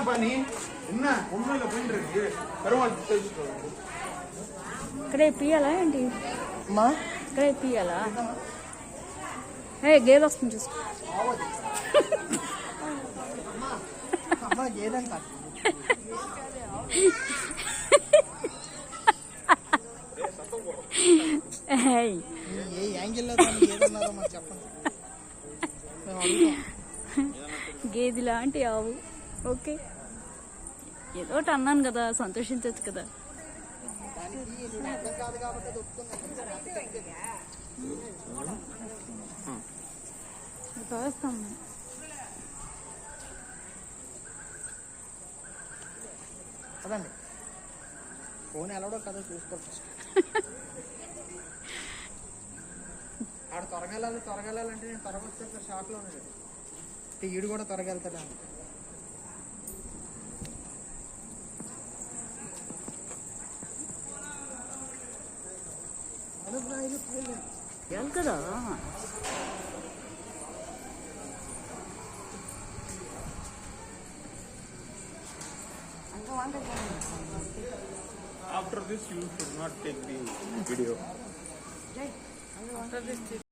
పని என்ன உண்மையில போயிட்டு பெருமாள் ఇక్కడే పియాలా ఏంటి అమ్మా? ఇక్కడే పియాలా? గేదె వస్తుంది చూసుకో. గేది లాంటి ఆవు. ఓకే, ఏదో ఒకటి అన్నాను కదా, సంతోషించచ్చు కదా. అదండి ఫోన్ ఎలాడో కదా చూసుకోవచ్చు. ఆడ త్వరగెళ్ళాలంటే నేను త్వరగొచ్చే షాక్లో ఉన్నాడు. ఈడు కూడా త్వరగెళ్తాడా? కదా After this, you should not take the video.